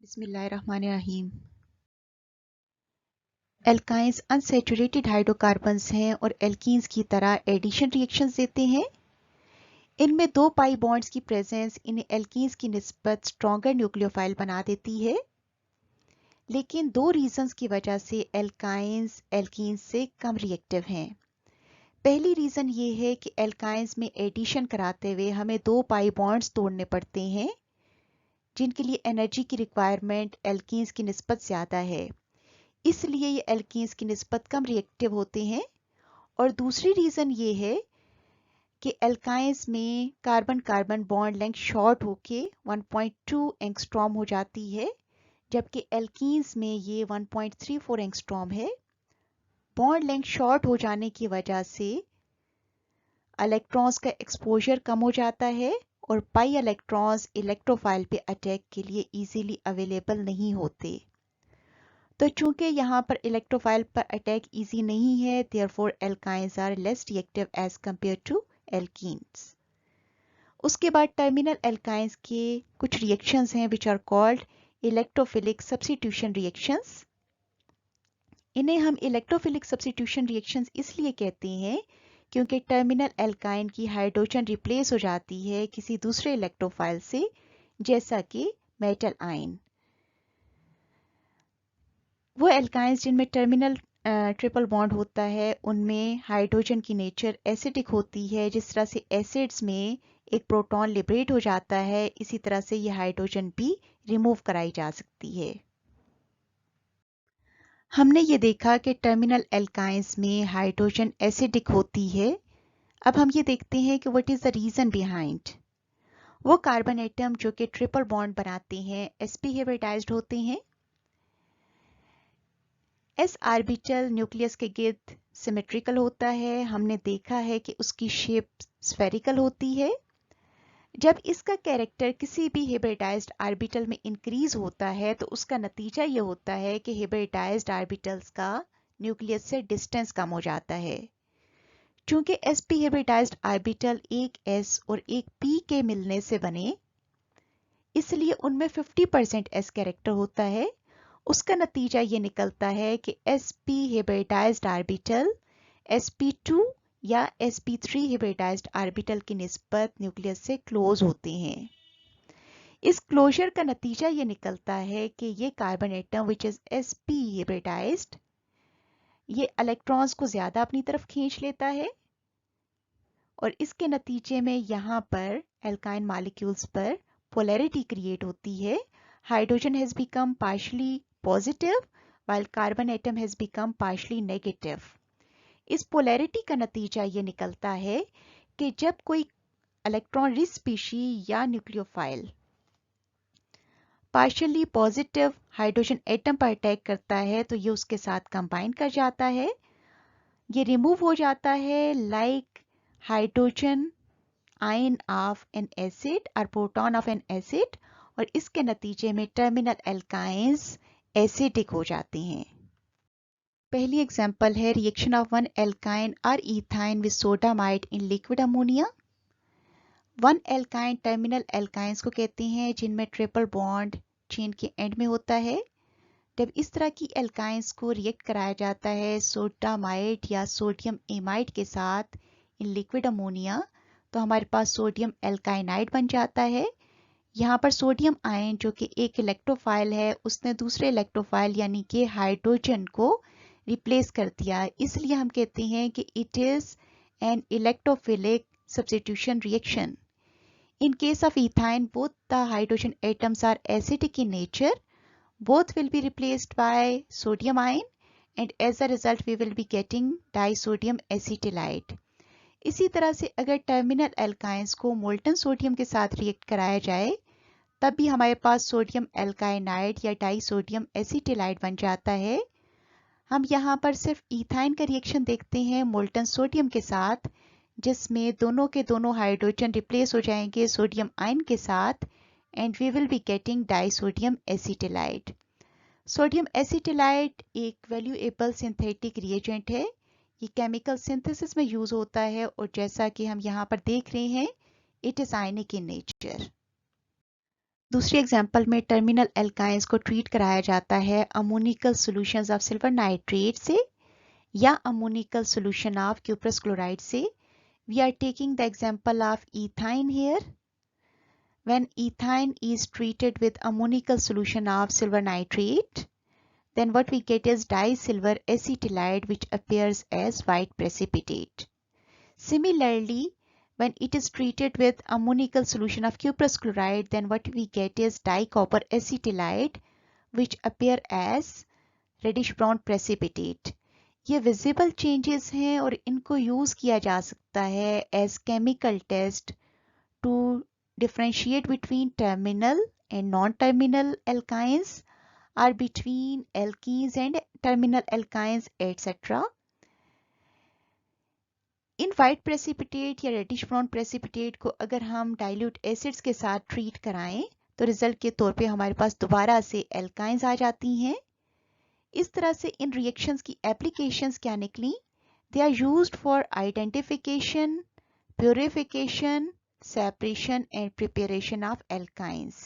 बिस्मिल्लाहिर्रहमानिर्रहीम। Alkynes unsaturated hydrocarbons हैं और एल्कीन्स की तरह एडिशन रिएक्शंस देते हैं। इनमें दो पाई बॉन्ड्स की प्रेजेंस इन्हें एल्कीन्स की निस्बत स्ट्रॉन्गर न्यूक्लियोफाइल बना देती है, लेकिन दो रीजंस की वजह से एल्काइंस एल्कीन्स से कम रिएक्टिव हैं। पहली रीजन ये है कि एल्काइंस में एडिशन कराते हुए हमें दो पाई बॉन्ड्स तोड़ने पड़ते हैं, जिनके लिए एनर्जी की रिक्वायरमेंट एल्कीन्स की निस्बत ज़्यादा है, इसलिए ये एल्कीन्स की निस्बत कम रिएक्टिव होते हैं। और दूसरी रीज़न ये है कि एल्काइंस में carbon carbon bond length short होके 1.2 एंगस्ट्रॉम हो जाती है, जबकि एल्कीन्स में ये 1.34 एंगस्ट्रॉम है। बॉन्ड लेंथ शॉर्ट हो जाने की वजह से इलेक्ट्रॉन्स का एक्सपोजर कम हो जाता है और पाई इलेक्ट्रॉन्स इलेक्ट्रोफाइल पे अटैक के लिए इजीली अवेलेबल नहीं होते। तो चूंकि यहाँ पर इलेक्ट्रोफाइल पर अटैक इजी नहीं है, therefore alkynes are less reactive as compare to alkenes. उसके बाद टर्मिनल एल्काइंस के कुछ रिएक्शंस हैं which are called electrophilic substitution reactions. इन्हें हम इलेक्ट्रोफिलिक सब्स्टिट्यूशन रिएक्शंस इसलिए कहते हैं क्योंकि टर्मिनल एल्काइन की हाइड्रोजन रिप्लेस हो जाती है किसी दूसरे इलेक्ट्रोफाइल से, जैसा कि मेटल आयन। वो एल्काइंस जिनमें टर्मिनल ट्रिपल बॉन्ड होता है उनमें हाइड्रोजन की नेचर एसिडिक होती है। जिस तरह से एसिड्स में एक प्रोटॉन लिबरेट हो जाता है, इसी तरह से ये हाइड्रोजन भी रिमूव कराई जा सकती है। हमने ये देखा कि टर्मिनल एल्काइंस में हाइड्रोजन एसिडिक होती है। अब हम ये देखते हैं कि what is the reason behind. वो कार्बन एटम जो कि ट्रिपल बॉन्ड बनाते हैं sp हाइब्रिडाइज्ड होते हैं। s ऑर्बिटल न्यूक्लियस के गिर्द सिमेट्रिकल होता है। हमने देखा है कि उसकी शेप स्फेरिकल होती है। जब इसका कैरेक्टर किसी भी हाइब्रिडाइज्ड ऑर्बिटल में इंक्रीज होता है तो उसका नतीजा ये होता है कि हाइब्रिडाइज्ड ऑर्बिटल्स का न्यूक्लियस से डिस्टेंस कम हो जाता है। चूंकि sp हाइब्रिडाइज्ड ऑर्बिटल एक s और एक p के मिलने से बने, इसलिए उनमें 50% s कैरेक्टर होता है। उसका नतीजा ये निकलता है कि sp हाइब्रिडाइज्ड ऑर्बिटल sp2 या sp3 हाइब्रिडाइज्ड ऑर्बिटल की निस्बत न्यूक्लियस से क्लोज होते हैं। इस क्लोजर का नतीजा ये निकलता है कि ये carbon atom which is sp hybridized, ये इलेक्ट्रॉन्स को ज्यादा अपनी तरफ खींच लेता है और इसके नतीजे में यहाँ पर एल्काइन मॉलिक्यूल्स पर पोलैरिटी क्रिएट होती है। Hydrogen has become partially positive while carbon atom has become partially negative. इस पोलैरिटी का नतीजा ये निकलता है कि जब कोई इलेक्ट्रॉन रिच स्पीशी या nucleophile partially positive hydrogen atom पर अटैक करता है तो ये उसके साथ कंबाइन कर जाता है, ये रिमूव हो जाता है like hydrogen ion of N acid और प्रोटॉन ऑफ एन एसिड, और इसके नतीजे में टर्मिनल एल्काइंस एसिडिक हो जाते हैं। पहली एग्जांपल है रिएक्शन ऑफ वन एल्काइन और ethyne with sodamide in liquid ammonia. One alkyne terminal alkynes को कहते हैं जिनमें ट्रिपल बॉन्ड चेन के एंड में होता है। जब इस तरह की एल्काइंस को रिएक्ट कराया जाता है सोडामाइड या सोडियम एमाइड के साथ इन लिक्विड अमोनिया, तो हमारे पास सोडियम एल्काइनाइड बन जाता है। यहाँ पर सोडियम आयन जो कि एक इलेक्ट्रोफाइल है, उसने दूसरे इलेक्ट्रोफाइल यानी कि हाइड्रोजन को रिप्लेस कर दिया, इसलिए हम कहते हैं कि it is an electrophilic substitution reaction. In case of ethine, both the hydrogen atoms are acidic in nature. Both will be replaced by sodium ion, and as a result we will be getting disodium acetylide. इसी तरह से अगर terminal alkynes को molten sodium के साथ react कराया जाए तब भी हमारे पास सोडियम एल्काइनाइड या डाइसोडियम एसिटिलाइड बन जाता है। हम यहाँ पर सिर्फ इथाइन का रिएक्शन देखते हैं मोल्टन सोडियम के साथ, जिसमें दोनों के दोनों हाइड्रोजन रिप्लेस हो जाएंगे सोडियम आयन के साथ, and we will be getting disodium acetylide. Sodium acetylide एक वैल्यूएबल सिंथेटिक रिएजेंट है। ये केमिकल सिंथेसिस में यूज होता है और जैसा कि हम यहाँ पर देख रहे हैं it is ionic in nature. दूसरी एग्जांपल में टर्मिनल एल्काइंस को ट्रीट कराया जाता है ammoniacal solutions of silver nitrate से या ammoniacal solution of cuprous chloride से. We are taking the example of ethine here. When ethine is treated with ammonical solution of silver nitrate, then what we get is disilver acetylide, which appears as white precipitate. Similarly, when it is treated with ammonical solution of cuprous chloride, then what we get is dicopper acetylide, which appear as reddish brown precipitate. ये visible changes हैं और इनको use किया जा सकता है as chemical test to differentiate between terminal and non terminal alkynes और between alkenes and terminal alkynes etcetera. इन वाइट प्रेसिपिटेट या रेडिश ब्राउन प्रेसिपिटेट को अगर हम डाइल्यूट एसिड्स के साथ ट्रीट कराएं तो रिजल्ट के तौर पे हमारे पास दोबारा से एल्काइंस आ जाती हैं. इस तरह से इन रिएक्शंस की एप्लीकेशंस क्या निकली? They are used for identification, purification, separation and preparation of alkynes.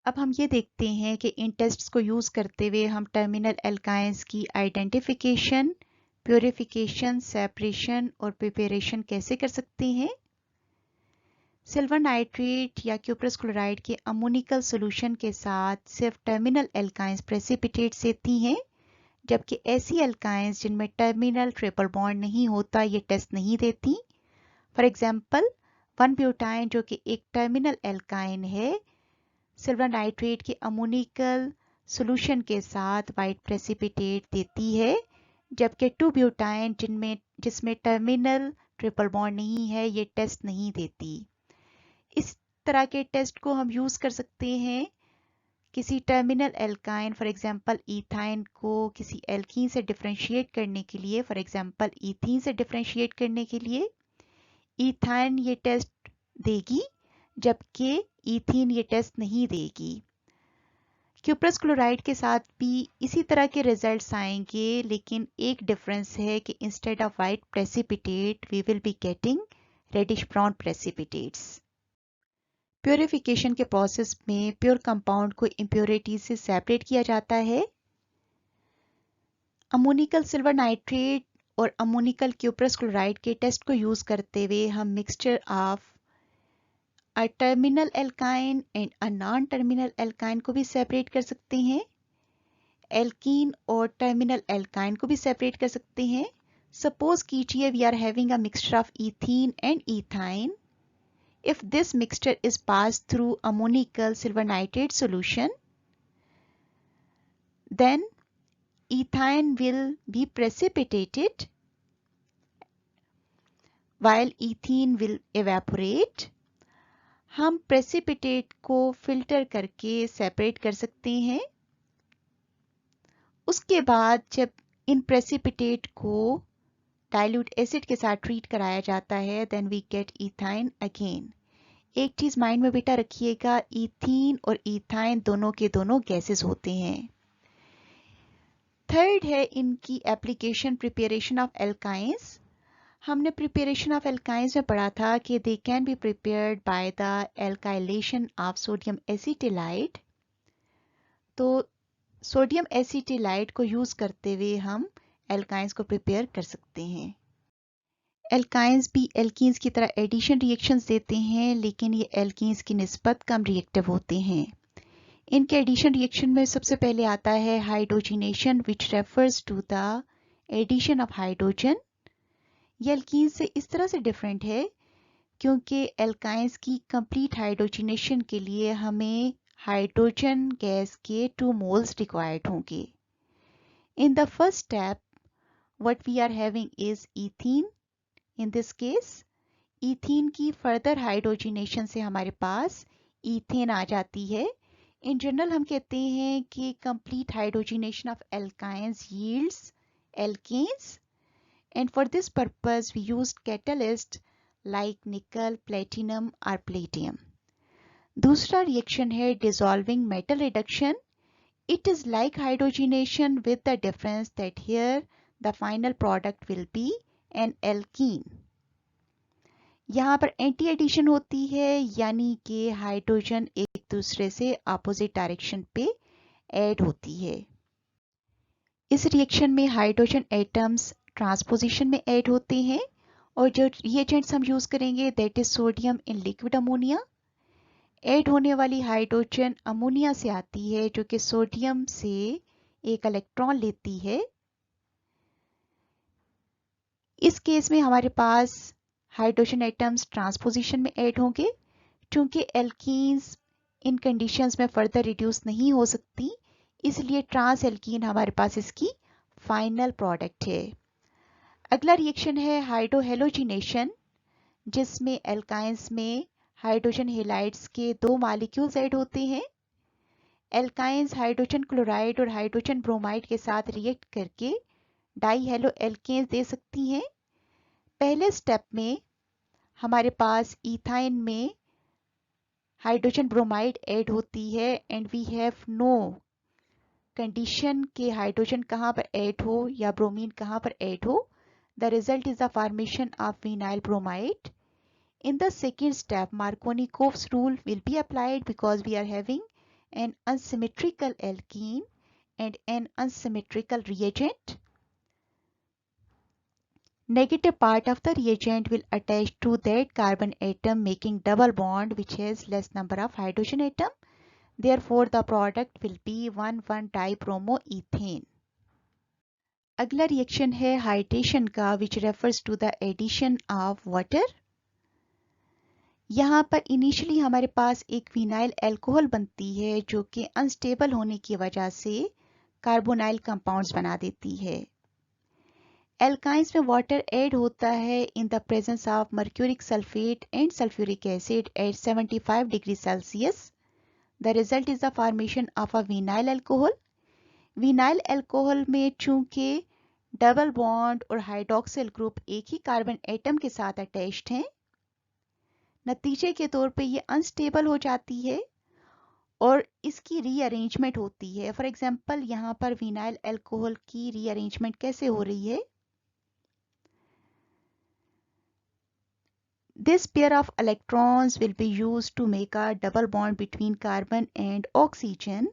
अब हम ये देखते हैं कि इन टेस्ट्स को यूज करते हुए हम टर्मिनल एल्काइंस की आइडेंटिफिकेशन, प्योरिफिकेशन, सेपरेशन और प्रिपरेशन कैसे कर सकते हैं. सिल्वर नाइट्रेट या क्यूप्रस क्लोराइड के अमोनिकल सॉल्यूशन के साथ सिर्फ टर्मिनल एल्काइंस प्रेसिपिटेट देती हैं, जबकि ऐसी एल्काइंस जिनमें टर्मिनल ट्रिपल बॉन्ड नहीं होता ये टेस्ट नहीं देती. फॉर एग्जांपल 1-ब्यूटाइन जो कि एक टर्मिनल एल्काइन है, सिल्वर नाइट्रेट के अमोनिकल सॉल्यूशन के साथ वाइट प्रेसिपिटेट देती है, जबकि 2-ब्यूटाइन जिसमें टर्मिनल ट्रिपल बॉन्ड नहीं है ये टेस्ट नहीं देती. इस तरह के टेस्ट को हम यूज कर सकते हैं किसी terminal alkyne for example ethyne को किसी एल्कीन से डिफरेंशिएट करने के लिए, फॉर एग्जांपल इथीन से डिफरेंशिएट करने के लिए. इथाइन ये टेस्ट देगी जबकि इथीन ये टेस्ट नहीं देगी. क्यूप्रस क्लोराइड के साथ भी इसी तरह के रिजल्ट्स आएंगे, लेकिन एक डिफरेंस है कि instead of white precipitate we will be getting reddish brown precipitates. Purification के प्रोसेस में प्योर कंपाउंड को इम्प्योरिटी से सेपरेट किया जाता है. अमोनिकल सिल्वर नाइट्रेट और अमोनिकल क्यूप्रस क्लोराइड के टेस्ट को यूज करते हुए हम mixture of a terminal alkyne and a non terminal alkyne को भी सेपरेट कर सकते हैं. एल्कीन और टर्मिनल एल्काइन को भी सेपरेट कर सकते हैं. सपोज कीजिए we are having a mixture of ethene and ethyne. If this mixture is passed through ammonical silver nitrate solution, then ethine will be precipitated while ethene will evaporate. हम precipitate को filter करके separate कर सकते हैं. उसके बाद जब इन precipitate को dilute acid के साथ treat कराया जाता है, then we get ethine again. एक चीज माइंड में बेटा रखिएगा, इथीन और इथाइन दोनों के दोनों गैसेस होते हैं. थर्ड है इनकी एप्लीकेशन प्रिपरेशन ऑफ एल्काइंस. हमने प्रिपरेशन ऑफ एल्काइंस में पढ़ा था कि they can be prepared by the alkylation of sodium acetylide. तो सोडियम एसिटिलाइड को यूज करते हुए हम एल्काइंस को प्रिपेयर कर सकते हैं. एल्काइंस भी एल्कीन्स की तरह एडिशन रिएक्शंस देते हैं, लेकिन ये एल्कीन्स की निस्बत कम रिएक्टिव होते हैं. इनके एडिशन रिएक्शन में सबसे पहले आता है hydrogenation, which refers to the addition of hydrogen. ये एल्कीन्स से इस तरह से डिफरेंट है क्योंकि एल्काइंस की कंप्लीट हाइड्रोजिनेशन के लिए हमें हाइड्रोजन गैस के 2 मोल्स रिक्वायर्ड होंगे. In the first step what we are having is ethene. In this case, ethene की फर्दर हाइड्रोजिनेशन से हमारे पास इथेन आ जाती है. इन जनरल हम कहते हैं कि complete hydrogenation of alkynes yields alkanes, and for this purpose we used catalyst like nickel, platinum or palladium. दूसरा रिएक्शन है dissolving metal reduction. It is like hydrogenation with the difference that here the final product will be an alkene. यहाँ पर anti addition होती है, यानी कि hydrogen एक दूसरे से अपोजिट डायरेक्शन पे ऐड होती है। इस रिएक्शन में हाइड्रोजन एटम्स ट्रांसपोजिशन में ऐड होते हैं और जो रिएजेंट्स हम यूज करेंगे that is sodium in liquid ammonia. Add होने वाली हाइड्रोजन अमोनिया से आती है जो कि सोडियम से एक इलेक्ट्रॉन लेती है। इस केस में हमारे पास हाइड्रोजन एटम्स ट्रांसपोजिशन में ऐड होंगे। चूंकि एल्कीन्स इन कंडीशंस में फर्दर रिड्यूस नहीं हो सकती, इसलिए ट्रांस एल्कीन हमारे पास इसकी फाइनल प्रोडक्ट है। अगला रिएक्शन है हाइड्रोहेलोजिनेशन, जिसमें एल्काइंस में हाइड्रोजन हेलाइड्स के 2 मॉलिक्यूल्स ऐड होते हैं। एल्काइंस हाइड्रोजन क्लोराइड और हाइड्रोजन ब्रोमाइड के साथ रिएक्ट करके डाईहेलो एल्केन्स दे सकती हैं। पहले स्टेप में हमारे पास इथाइन में हाइड्रोजन ब्रोमाइड ऐड होती है and we have no condition के हाइड्रोजन कहाँ पर ऐड हो या ब्रोमीन कहाँ पर ऐड हो। The result is the formation of vinyl bromide. In the second step, Markovnikov's rule will be applied because we are having an unsymmetrical alkene and an unsymmetrical reagent. Negative part of the reagent will attach to that carbon atom making double bond which has less number of hydrogen atom. Therefore, the product will be 1,1-dibromoethane. अगला reaction है hydration का which refers to the addition of water. यहाँ पर initially हमारे पास एक vinyl alcohol बनती है जो कि अनस्टेबल होने की वजह से कार्बोनाइल कंपाउंड्स बना देती है। एल्काइंस में वाटर ऐड होता है in the presence of mercuric sulphate and sulphuric acid at 75 degree Celsius. The result is the formation of a vinyl alcohol. Vinyl alcohol में चूंकि डबल बॉन्ड और हाइड्रोक्सिल ग्रुप एक ही कार्बन एटम के साथ attached हैं, नतीजे के तौर पे ये अनस्टेबल हो जाती है और इसकी रीअरेंजमेंट होती है। फॉर एग्जांपल यहाँ पर विनाइल अल्कोहल की रीअरेंजमेंट कैसे हो रही है। This pair of electrons will be used to make a double bond between carbon and oxygen.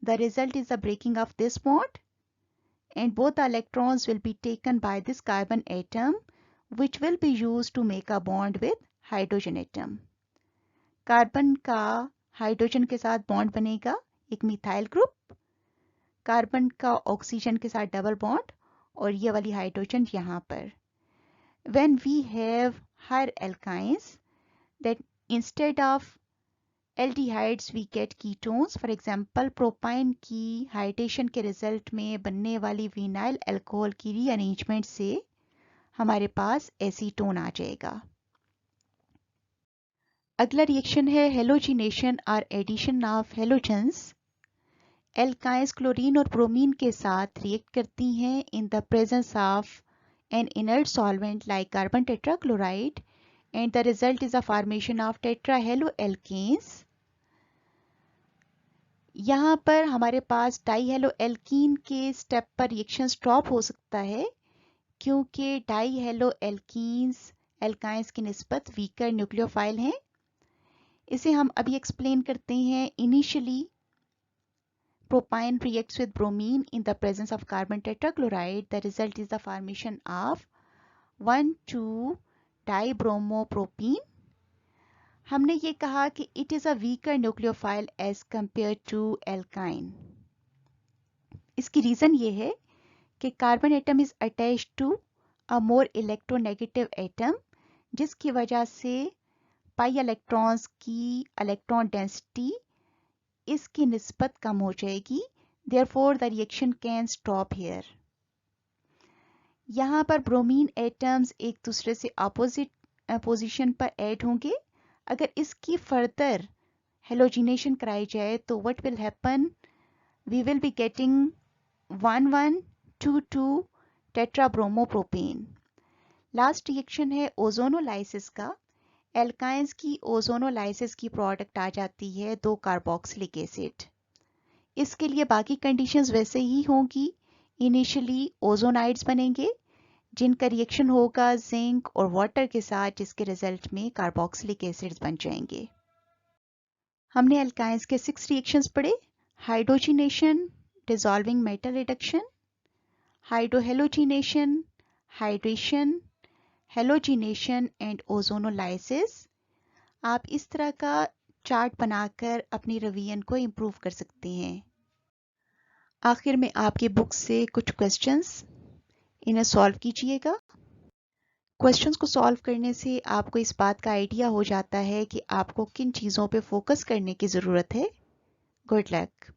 The result is the breaking of this bond and both the electrons will be taken by this carbon atom which will be used to make a bond with hydrogen atom. Carbon का hydrogen के साथ bond बनेगा एक methyl group, carbon का oxygen के साथ double bond और ये वाली हाइड्रोजन यहाँ पर। When we have higher alkynes, that instead of aldehydes we get ketones. For example, propyne की हाइड्रेशन के रिजल्ट में बनने वाली विनाइल अल्कोहल की रीअरेंजमेंट से हमारे पास एसीटोन आ जाएगा। अगला रिएक्शन है हेलोजिनेशन और addition of halogens. Alkynes chlorine और ब्रोमीन के साथ रिएक्ट करती हैं in the presence of an inert solvent like carbon tetrachloride and the result is the formation of tetrahalo alkanes. यहाँ पर हमारे पास डाईहेलो एल्कीन के स्टेप पर रिएक्शन स्टॉप हो सकता है क्योंकि डाईहेलो एल्कीन्स एल्काइंस की निस्बत वीकर न्यूक्लियोफाइल हैं। इसे हम अभी एक्सप्लेन करते हैं। Initially propane reacts with bromine in the presence of carbon tetrachloride. The result is the formation of 1,2-dibromopropene. हमने ये कहा कि it is a weaker nucleophile as compared to alkyne. इसकी रीजन ये है कि carbon atom is attached to a more electronegative atom, जिसकी वजह से पाई इलेक्ट्रॉन्स की इलेक्ट्रॉन डेंसिटी इसकी निस्बत कम हो जाएगी। Therefore, the reaction can stop here. यहाँ पर ब्रोमीन एटम्स एक दूसरे से अपोजिट पोजीशन पर ऐड होंगे। अगर इसकी फर्दर हेलोजिनेशन कराई जाए तो what will happen, we will be getting 1,1,2,2 tetrabromopropane. Last reaction है ओजोनोलाइसिस का। एल्काइंस की ओजोनोलाइसिस की प्रोडक्ट आ जाती है 2 कार्बोक्सिलिक एसिड। इसके लिए बाकी कंडीशंस वैसे ही होंगी। इनिशियली ओजोनाइड्स बनेंगे जिनका रिएक्शन होगा जिंक और वाटर के साथ, जिसके रिजल्ट में कार्बोक्सिलिक एसिड्स बन जाएंगे। हमने एल्काइंस के 6 रिएक्शंस पढ़े। Hydrogenation, dissolving metal reduction, hydrohalogenation, hydration, halogenation and ozonolysis. आप इस तरह का चार्ट बनाकर अपनी रिवीजन को इम्प्रूव कर सकते हैं। आखिर में आपकी बुक से कुछ क्वेश्चंस, इन्हें सॉल्व कीजिएगा। क्वेश्चंस को सॉल्व करने से आपको इस बात का आइडिया हो जाता है कि आपको किन चीज़ों पे फोकस करने की ज़रूरत है। Good luck.